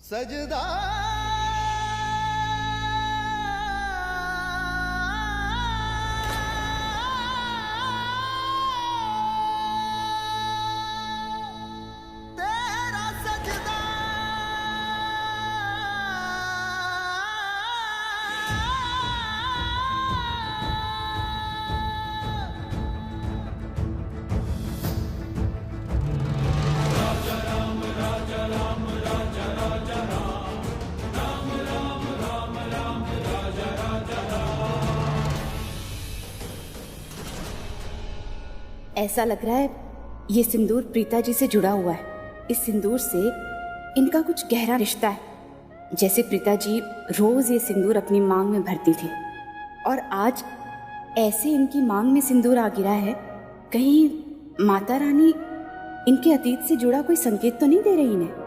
सजदा तेरा सजदा ऐसा लग रहा है ये सिंदूर प्रीता जी से जुड़ा हुआ है। इस सिंदूर से इनका कुछ गहरा रिश्ता है। जैसे प्रीता जी रोज ये सिंदूर अपनी मांग में भरती थी और आज ऐसे इनकी मांग में सिंदूर आ गिरा है। कहीं माता रानी इनके अतीत से जुड़ा कोई संकेत तो नहीं दे रही इन्हें?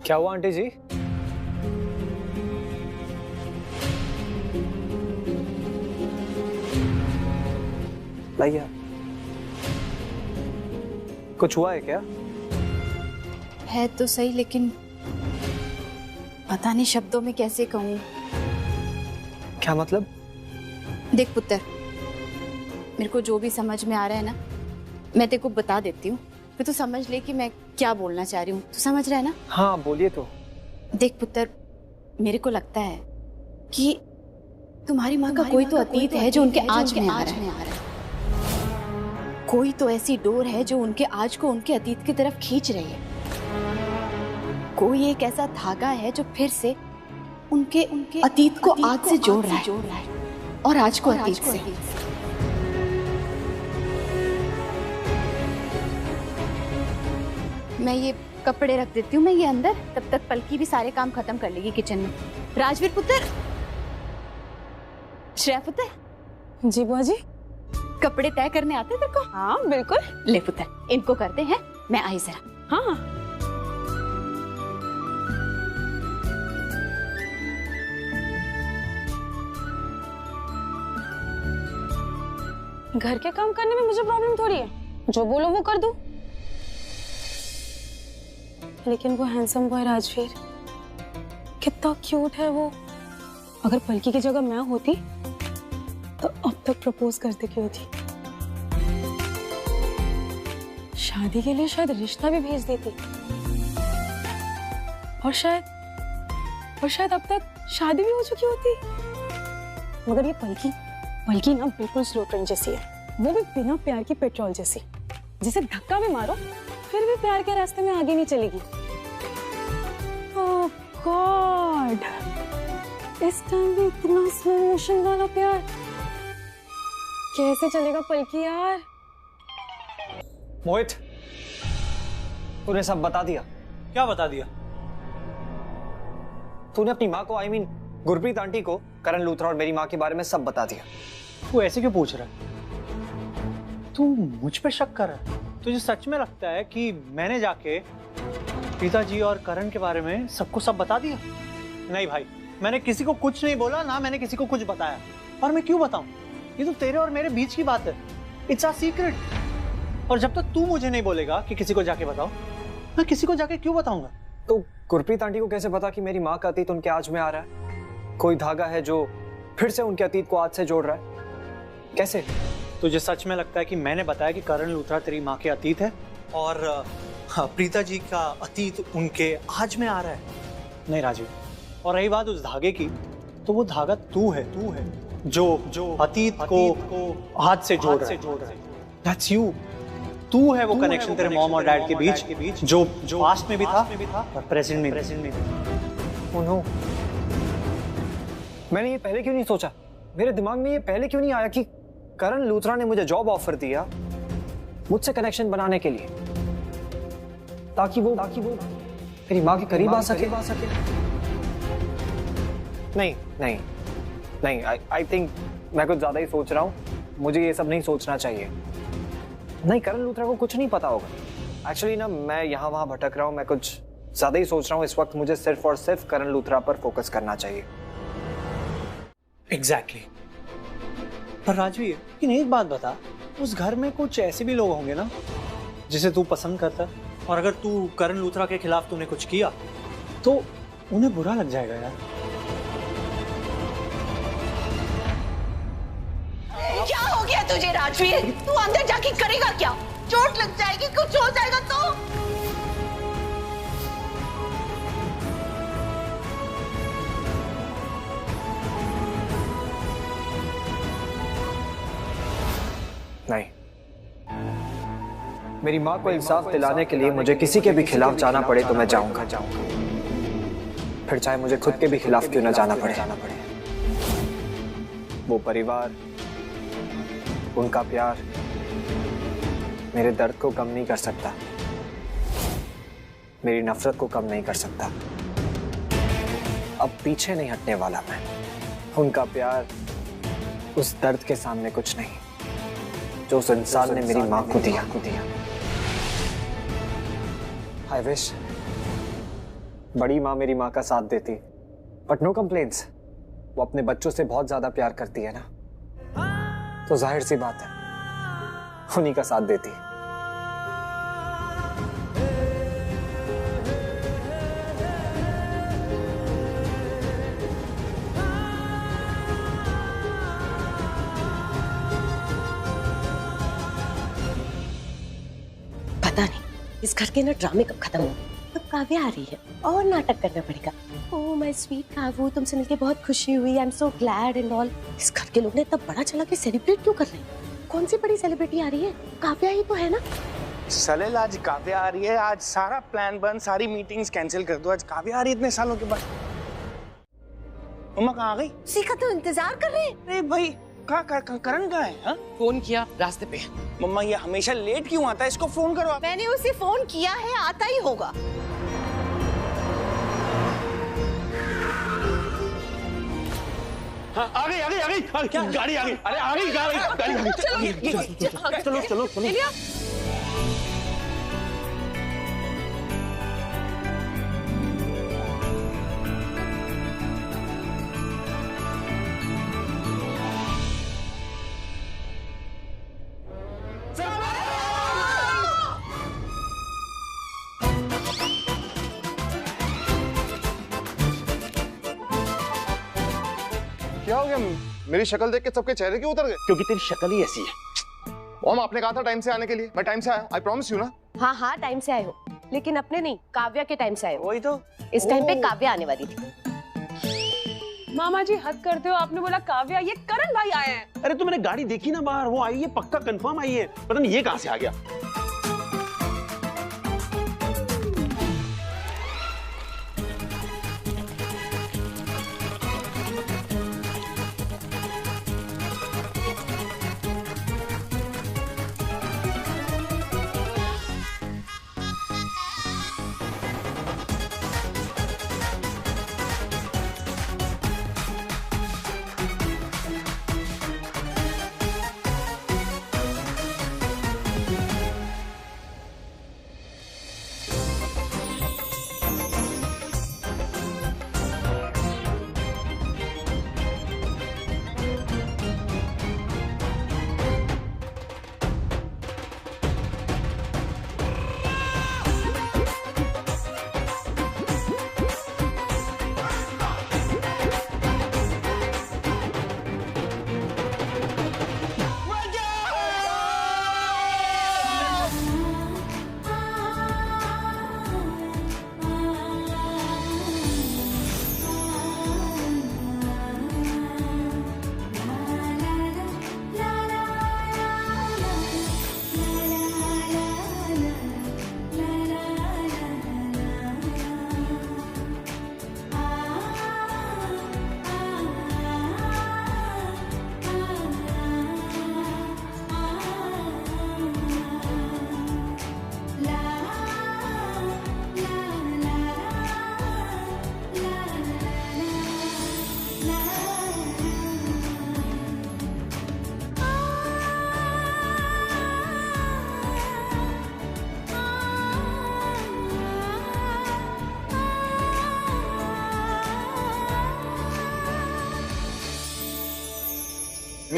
क्या हुआ आंटी जी? लाइए, कुछ हुआ है क्या? है तो सही, लेकिन पता नहीं शब्दों में कैसे कहूँ। क्या मतलब? देख पुत्र, मेरे को जो भी समझ में आ रहा है ना, मैं तेरे को बता देती हूँ, फिर तू समझ ले कि मैं क्या बोलना चाह रही हूँ। तू समझ रहा है ना? हाँ बोलिए तो। देख पुत्र, मेरे को लगता है कि तुम्हारी माँ का कोई तो अतीत है जो उनके आज में आ रहा है। कोई तो ऐसी डोर है जो उनके आज को उनके अतीत की तरफ खींच रही है। कोई एक ऐसा धागा है जो फिर से उनके अतीत को आज से जोड़ रहा है और आज को अतीत से। मैं ये कपड़े रख देती हूँ मैं ये अंदर, तब तक पलकी भी सारे काम खत्म कर लेगी किचन में। राजवीर पुत्र, श्रेया पुत्र। जी बुआ जी। कपड़े तय करने आते तेरे को? हाँ बिल्कुल। ले पुत्र, इनको करते हैं, मैं आई जरा। हाँ घर के काम करने में मुझे प्रॉब्लम थोड़ी है, जो बोलो वो कर दूं। लेकिन वो हैंडसम बॉय राजवीर कितना क्यूट है वो। अगर पलकी की जगह मैं होती तो अब तक प्रपोज कर देती होती। शादी के लिए शायद रिश्ता भी भेज देती और शायद अब तक शादी भी हो चुकी होती। मगर ये पलकी ना बिल्कुल स्लो ट्रेन जैसी है, वो भी बिना प्यार की पेट्रोल जैसी, जिसे धक्का भी मारो फिर भी प्यार के रास्ते में आगे नहीं चलेगी। ओह गॉड, इस टाइम भी इतना स्लो मोशन वाला प्यार कैसे चलेगा पलकी यार? मोहित, तूने सब बता दिया। क्या बता दिया? तूने अपनी माँ को गुरप्रीत आंटी को करण लूथरा और मेरी माँ के बारे में सब बता दिया। तू ऐसे क्यों पूछ रहा है? तू मुझ पे शक कर रहा है? तुझे सच में लगता है कि मैंने जाके पिताजी और करण के बारे में सबको सब बता दिया? नहीं भाई, मैंने किसी को कुछ नहीं बोला, ना मैंने किसी को कुछ बताया। और मैं क्यों बताऊं? ये तो तेरे और मेरे बीच की बात है। It's a secret. और जब तक तू मुझे नहीं बोलेगा कि किसी को जाके बताओ, मैं किसी को जाके क्यों बताऊंगा? तो गुरप्रीत आंटी को कैसे पता कि मेरी माँ का अतीत उनके आज में आ रहा है? कोई धागा है जो फिर से उनके अतीत को आज से जोड़ रहा है? कैसे? तुझे सच में लगता है कि मैंने बताया कि करण लूथरा तेरी माँ के अतीत है और प्रीता जी का अतीत उनके आज में आ रहा है? नहीं राजीव। और रही बात उस धागे की, तो वो धागा तू है जो अतीत को आज से जोड़ रहा है। That's you। तू है वो कनेक्शन तेरे मॉम और डैड के बीच जो पास्ट में भी था और प्रेजेंट में भी। Oh no। मैंने ये पहले क्यों नहीं सोचा? मेरे दिमाग में ये पहले क्यों नहीं आया कि करण लूथरा ने मुझे जॉब ऑफर दिया मुझसे कनेक्शन बनाने के लिए? ताकि वो मेरी माँ के करीब आ सके। नहीं नहीं नहीं, आई थिंक मैं कुछ ज्यादा ही सोच रहा हूँ। मुझे ये सब नहीं सोचना चाहिए। नहीं, करण लूथरा को कुछ नहीं पता होगा। एक्चुअली ना, मैं यहाँ वहाँ भटक रहा हूँ, मैं कुछ ज्यादा ही सोच रहा हूँ। इस वक्त मुझे सिर्फ और सिर्फ करण लूथरा पर फोकस करना चाहिए। एग्जैक्टली। पर राजवीर, लेकिन एक बात बता, उस घर में कुछ ऐसे भी लोग होंगे ना जिसे तू पसंद करता, और अगर तू करण लूथरा के खिलाफ तूने कुछ किया तो उन्हें बुरा लग जाएगा यार। क्या हो गया तुझे राजवीर? तू अंदर जाके करेगा क्या? चोट लग जाएगी, कुछ हो जाएगा तो? नहीं, मेरी माँ को इंसाफ दिलाने के लिए मुझे किसी के भी खिलाफ जाना पड़े तो मैं जाऊंगा। फिर चाहे मुझे खुद के भी खिलाफ क्यों ना जाना पड़े। वो परिवार, उनका प्यार मेरे दर्द को कम नहीं कर सकता, मेरी नफरत को कम नहीं कर सकता। अब पीछे नहीं हटने वाला मैं। उनका प्यार उस दर्द के सामने कुछ नहीं जो उस इंसान ने मेरी मां को दिया। आई विश बड़ी मां मेरी मां का साथ देती, बट नो कंप्लेंट्स। वो अपने बच्चों से बहुत ज्यादा प्यार करती है ना, तो जाहिर सी बात है उन्हीं का साथ देती। पता नहीं इस घर के ना ड्रामे कब खत्म हो। अब काव्या आ रही है और नाटक करना पड़ेगा। ओह माय स्वीट काव्या, तुमसे मिलके बहुत खुशी हुई, I am so glad and all. इस घर के लोग ने इतना बड़ा चला के सेलिब्रेट क्यों कर रहे हैं? कौन सी बड़ी सेलिब्रिटी आ रही है? काव्या ही तो है ना। सलेल, आज काव्या आ रही है। आज सारा प्लान बंद, सारी मीटिंग्स कैंसिल कर दो। आज काव्या आ रही है इतने सालों के बाद। मम्मा कहाँ आ गई? सीखा तो इंतजार कर रहे हैं। अरे भाई, करण कहाँ है? हाँ? फोन किया, रास्ते पे। मम्मा ये हमेशा लेट क्यों आता है? इसको फोन करो आप। मैंने उसे फोन किया है, आता ही होगा। हाँ, आ गई गाड़ी आ गई। अरे आ गई गाड़ी। चलो। क्या हो गया? मेरी शक्ल देख के सबके चेहरे क्यों उतर गए? क्योंकि तेरी शक्ल ही ऐसी है। ओम, आपने कहा था टाइम से आने के लिए। मैं टाइम से आया, आई प्रॉमिस यू ना। हाँ टाइम से आए हो, लेकिन अपने नहीं, काव्या के टाइम से आए हो। वही तो। इस टाइम पे काव्या आने वाली थी। मामा जी हद करते हो, आपने बोला काव्या, ये करण भाई आए हैं। अरे तो मैंने गाड़ी देखी ना बाहर, वो आई है, पक्का कंफर्म आई है। पता नहीं ये कहां से आ गया।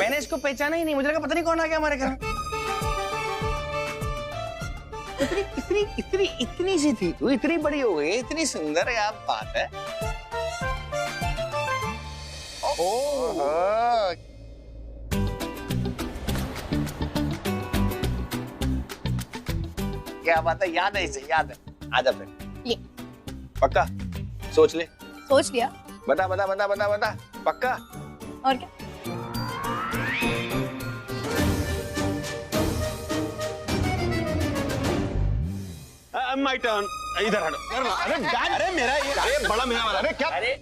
मैंने इसको पहचाना ही नहीं, मुझे लगा पता नहीं कौन आ गया हमारे घर में। इतनी सी थी तू, इतनी बड़ी हो गई, इतनी सुंदर, यार बात है। ओह क्या बात है, याद है इसे, याद है। आजा फिर, ये पक्का सोच ले। सोच लिया। बता बता बता बता बता, पक्का? और क्या? My turn. इधर हटो। अरे अरे मेरा ये, अरे बड़ा मेरा वाला, अरे क्या? अरे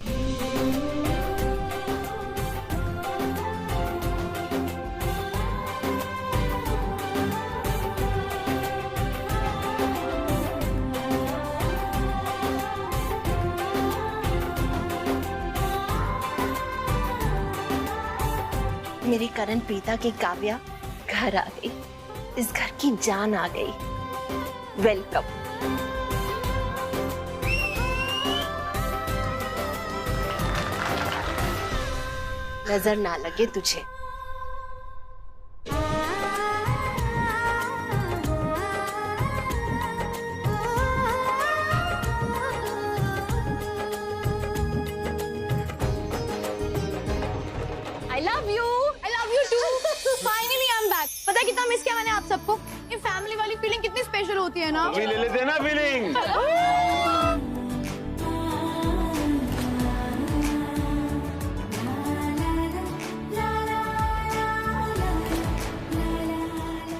मेरी करण प्रीता की काव्या घर आ गई, इस घर की जान आ गई। वेलकम। नजर ना लगे तुझे। I love you too. Finally I'm back. पता है कितना मिस किया मैंने आप सबको? ये फैमिली वाली फीलिंग कितनी स्पेशल होती है ना? अभी ले लेते हैं ना फीलिंग।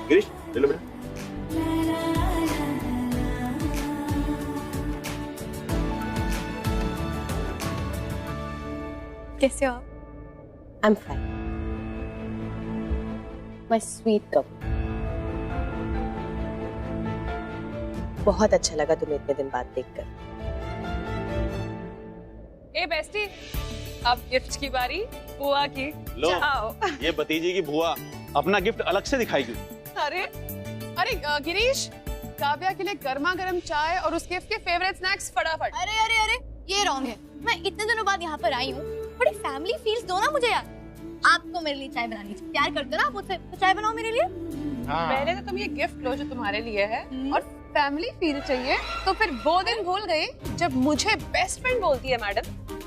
गिरीश ले लो बेटा। कैसे हो आप? I'm fine. My sweet cup. बहुत अच्छा लगा तुम्हें इतने दिन बाद देखकर। ए बेस्टी, अब गिफ्ट की बारी बुआ की। लो, जाओ। ये भतीजी की बुआ अपना गिफ्ट अलग से दिखाएगी। अरे गिरीश, काव्या के लिए गर्मा गर्म चाय और उस गिफ्ट के फेवरेट स्नैक्स फटाफट। अरे अरे अरे, ये रॉन्ग है। मैं इतने दिनों बाद यहाँ पर आई हूँ, थोड़ी फैमिली फील्स दो ना मुझे यार। आपको मेरे लिए चाय बनानी चाहिए, प्यार करते हो ना आप मुझसे, तो चाय बनाओ मेरे लिए। पहले तो तुम ये गिफ्ट लो जो तुम्हारे लिए है, और फैमिली फील चाहिए तो फिर वो दिन भूल गए जब मुझे बेस्ट फ्रेंड बोलती है मैडम,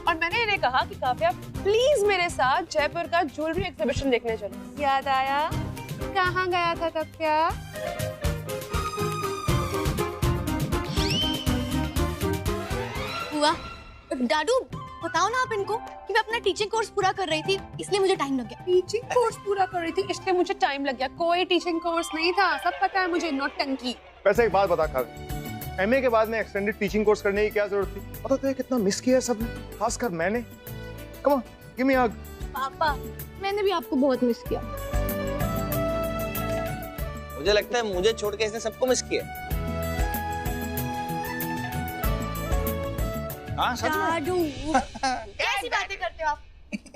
और मैंने इन्हें कहा कि काव्या प्लीज मेरे साथ जयपुर का ज्वेलरी एग्जीबिशन देखने चलो। याद आया? कहाँ गया था तब? क्या हुआ? दादू बताओ ना आप इनको कि मैं अपना टीचिंग कोर्स पूरा कर रही थी, इसलिए मुझे टाइम लग गया। टीचिंग कोर्स पूरा कर रही थी इसलिए मुझे टाइम लग गया? कोई टीचिंग कोर्स नहीं था, सब पता है मुझे, नौटंकी। वैसे एक बात बता काव्या, एमए के बाद में एक्सटेंडेड टीचिंग कोर्स करने की क्या जरूरत थी? पता तो है कितना मिस किया है सबने, खासकर मैंने। कम ऑन, गिव मी अ हग। पापा, मैंने भी आपको बहुत मिस किया। मुझे लगता है मुझे छोड़ के इसने सबको मिस किया। हाँ सच में। दादू कैसी बातें करते हो आप?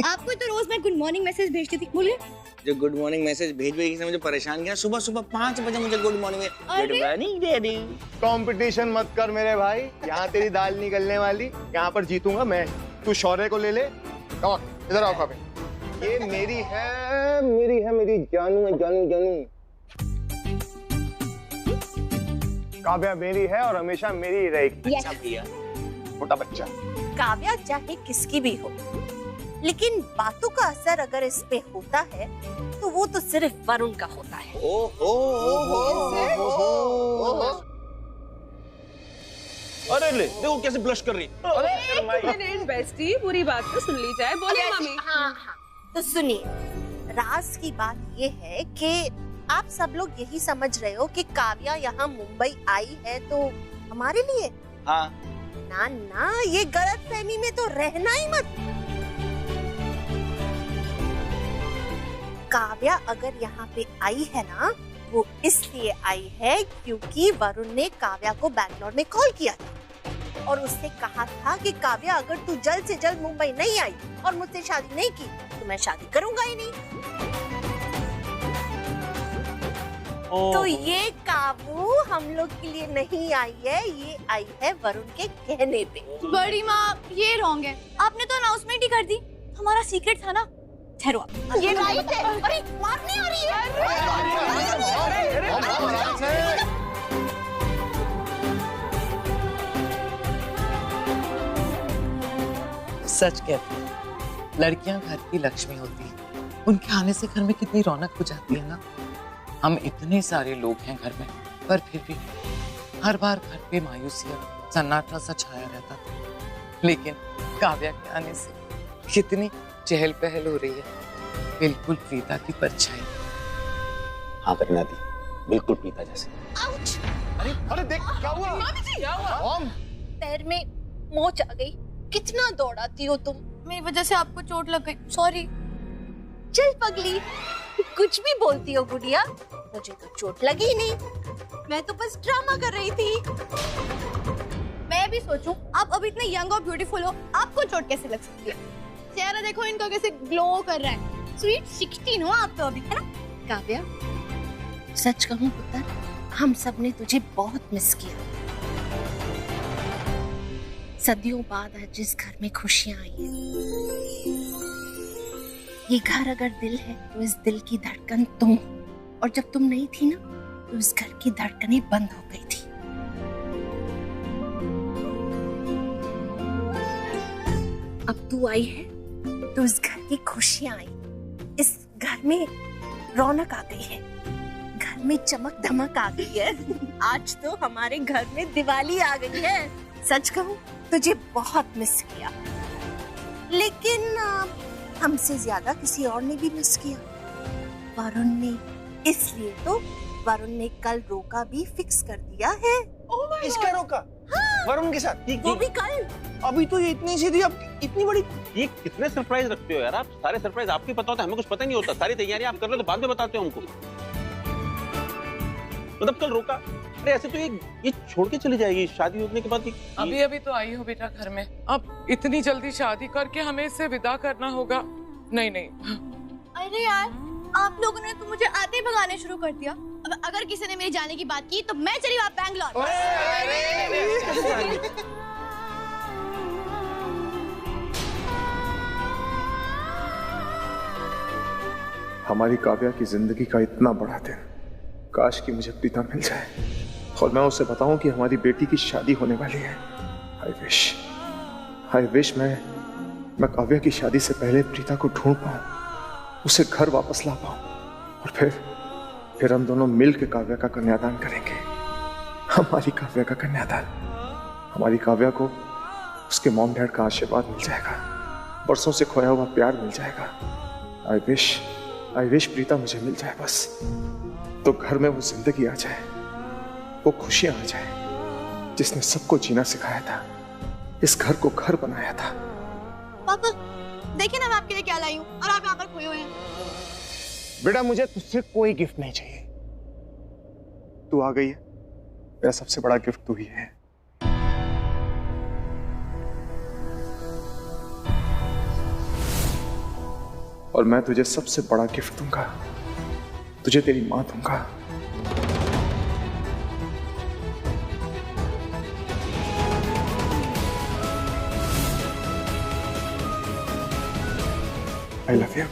आपको तो रोज मैं गुड मॉर्निंग मैसेज भेजती थी, भूल गए? जो गुड मॉर्निंग मैसेज भेज के मुझे परेशान किया। सुबह सुबह 5 बजे मुझे good morning good morning daddy. Competition मत कर मेरे भाई, यहाँ तेरी दाल निकलने वाली, यहाँ पर जीतूंगा मैं। तू शौर्य को ले ले। कम ऑन, इधर आओ काव्या। ये मेरी है मेरी जानू है, जानू। काव्या मेरी है और हमेशा मेरी ही रहेगी। अच्छा भैया, छोटा बच्चा। काव्या चाहे किसकी भी हो, लेकिन बातों का असर अगर इस पे होता है तो वो तो सिर्फ वरुण का होता है। अरे ले देखो कैसे ब्लश कर रही है। बेस्टी, पूरी बात तो सुन ली जाए। बोलिए मम्मी। हाँ, तो सुनिए, राज की बात ये है कि आप सब लोग यही समझ रहे हो कि काव्या यहाँ मुंबई आई है तो हमारे लिए। हाँ। ना, ये गलतफहमी में तो रहना ही मत। काव्या अगर यहाँ पे आई है ना, वो इसलिए आई है क्योंकि वरुण ने काव्या को बैंगलोर में कॉल किया था और उससे कहा था कि काव्या अगर तू जल्द से जल्द मुंबई नहीं आई और मुझसे शादी नहीं की तो मैं शादी करूंगा ही नहीं। तो ये काबू हम लोग के लिए नहीं आई है, ये आई है वरुण के कहने पे। बड़ी माँ, ये रॉन्ग है। आपने तो अनाउंसमेंट ही कर दी, हमारा सीक्रेट था ना। ठहरो आप। ये राइट है। अरे मारने आ रही है। सच कहते हैं, लड़कियां घर की लक्ष्मी होती हैं। उनके आने से घर में कितनी रौनक हो जाती है ना। हम इतने सारे लोग हैं घर में, पर फिर भी हर बार घर पे मायूसी और सन्नाटा सा छाया रहता था। लेकिन काव्या के आने से कितनी चहल पहल हो रही है, बिल्कुल प्रीता की परछाई। हाँ करीना दी, बिल्कुल प्रीता जैसे। अरे देख क्या हुआ? क्या हुआ? पैर में मोच आ गई। कितना दौड़ाती हो तुम, मेरी वजह से आपको चोट लग गई, सॉरी। चल पगली, कुछ भी बोलती हो गुड़िया, मुझे तो चोट लगी ही नहीं, मैं तो बस ड्रामा कर रही थी। मैं भी सोचूं, आप अभी इतने यंग और ब्यूटीफुल हो, आपको चोट कैसे लग सकती है? चेहरा देखो इनका कैसे ग्लो कर रहा है। स्वीट 16 हो आप तो अभी, है ना? काव्या, सच कहूं पुत्र, हम सब ने तुझे बहुत मिस किया। सदियों बाद आज इस घर में खुशियां आई हैं। ये घर अगर दिल है तो इस दिल की धड़कन तुम हो, और जब तुम नहीं थी ना तो इस घर की धड़कनें बंद हो गई थी। अब तू आई है तो इस घर की खुशियां आई, इस घर में रौनक आ गई है, घर में चमक धमक आ गई है। आज तो हमारे घर में दिवाली आ गई है। सच कहूं, तुझे बहुत मिस किया, लेकिन हमसे ज्यादा किसी और ने भी मिस किया, वरुण ने। इसलिए तो वरुण ने कल रोका भी फिक्स कर दिया है। इसका रोका? हाँ, वरुण के साथ? वो भी कल। अभी तो ये इतनी सीधी, अब इतनी बड़ी। ये कितने सरप्राइज रखते हो यार आप? सारे सरप्राइज आपको पता होता है, हमें कुछ पता नहीं होता। सारी तैयारी आप कर रहे हो तो बाद में बताते हो हमको। मतलब कल रोका? अरे ऐसे तो ये छोड़ के चली जाएगी शादी होने के बाद। अभी अभी तो आई हो बेटा घर में, अब इतनी जल्दी शादी करके हमें इससे विदा करना होगा। नहीं नहीं। अरे यार, आप लोगों ने तो मुझे आते ही भगाने शुरू कर दिया। अब अगर किसी ने मेरे जाने की बात की तो मैं चली वहाँ बैंगलोर। हमारी काव्या की जिंदगी का इतना बड़ा दिन, काश कि मुझे प्रीता मिल जाए और मैं उसे बताऊं कि हमारी बेटी की शादी होने वाली है। आई विश मैं काव्या की शादी से पहले प्रीता को ढूंढ पाऊं, उसे घर वापस ला पाऊं और फिर हम दोनों मिल के काव्या का कन्यादान करेंगे। हमारी काव्या का कन्यादान। हमारी काव्या को उसके मॉम डैड का आशीर्वाद मिल जाएगा, बरसों से खोया हुआ प्यार मिल जाएगा। आई विश प्रीता मुझे मिल जाए बस, तो घर में वो जिंदगी आ जाए, वो खुशियां आ जाए जिसने सबको जीना सिखाया था, इस घर को घर बनाया था। पापा, देखिए ना मैं आपके लिए क्या लाई हूँ और आप यहाँ पर खोए हुए हैं। बेटा मुझे तुझसे कोई गिफ्ट नहीं चाहिए, तू आ गई है, मेरा सबसे बड़ा गिफ्ट तू ही है। और मैं तुझे सबसे बड़ा गिफ्ट दूंगा, तुझे तेरी मां दूंगा। I love you.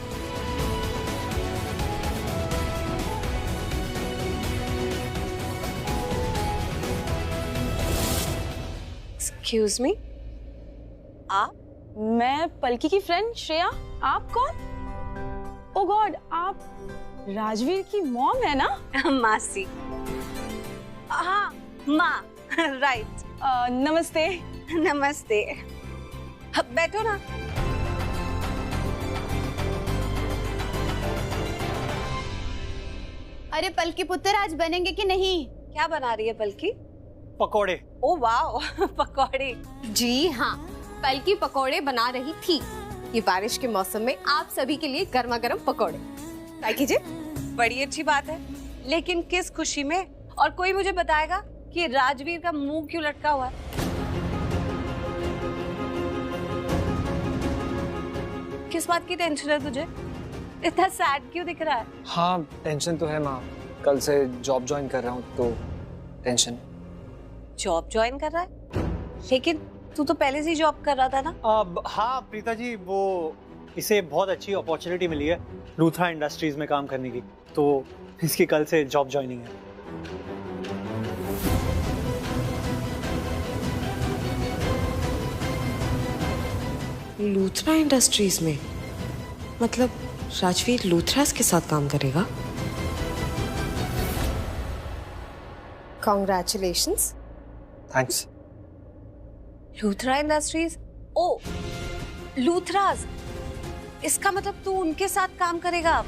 Excuse me, आप? मैं पलकी की फ्रेंड श्रेया। आप कौन? ओ गॉड, आप राजवीर की मॉम है ना? मासी। हाँ, माँ। राइट। नमस्ते। नमस्ते। बैठो ना। अरे पलकी पुत्र, आज बनेंगे कि नहीं? क्या बना रही है पलकी? पकोड़े। ओ वाओ, पकोड़े। जी हाँ, पलकी पकोड़े बना रही थी। ये बारिश के मौसम में आप सभी के लिए गर्मा गर्म पकोड़े। ट्राई कीजिए, बड़ी अच्छी बात है, लेकिन किस खुशी में? और कोई मुझे बताएगा कि राजवीर का मुंह क्यों लटका हुआ है? किस बात की टेंशन है तुझे? इतना सैड क्यों दिख रहा है? हाँ टेंशन तो है माँ, कल से जॉब ज्वाइन कर रहा हूँ तो टेंशन। जॉब ज्वाइन कर रहा है? लेकिन तू तो पहले से ही जॉब कर रहा था ना? हाँ प्रीता जी, वो इसे बहुत अच्छी अपॉर्चुनिटी मिली है लूथरा इंडस्ट्रीज में काम करने की, तो इसकी कल से जॉब ज्वाइनिंग है। लूथरा इंडस्ट्रीज में? मतलब राजवीर लूथरास के साथ काम करेगा? कॉन्ग्रेचुलेशंस। थैंक्स। लूथरा इंडस्ट्रीज? ओ, लूथरास, इसका मतलब तू उनके साथ काम करेगा अब?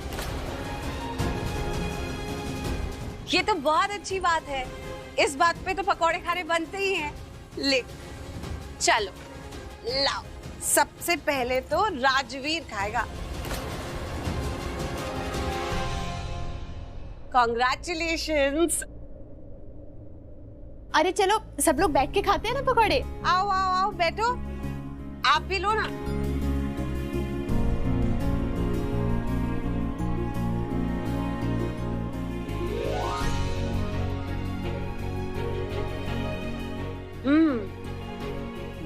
ये तो बहुत अच्छी बात है। इस बात पे तो पकौड़े खाने बनते ही हैं। ले, चलो लाओ, सबसे पहले तो राजवीर खाएगा। कॉन्ग्रेचुलेशंस। अरे चलो सब लोग बैठ के खाते हैं ना पकौड़े। आओ आओ आओ, बैठो, आप भी लो ना।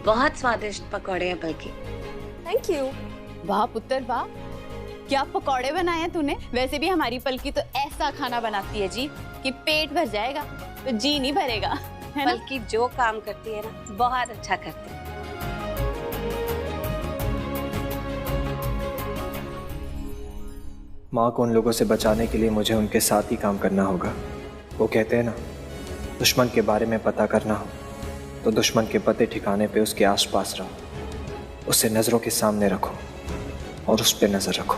बहुत स्वादिष्ट पकौड़े हैं बल्कि। Thank you. वाह पुत्र वाह, क्या पकौड़े बनाए हैं तूने। वैसे भी हमारी पलकी तो ऐसा खाना बनाती है जी कि पेट भर जाएगा तो जी नहीं भरेगा, है ना? पलकी जो काम करती है ना बहुत अच्छा करती है। माँ को उन लोगों से बचाने के लिए मुझे उनके साथ ही काम करना होगा। वो कहते हैं ना, दुश्मन के बारे में पता करना हो तो दुश्मन के पते ठिकाने पे उसके आसपास रहो, उसे नजरों के सामने रखो और उस पे नजर रखो।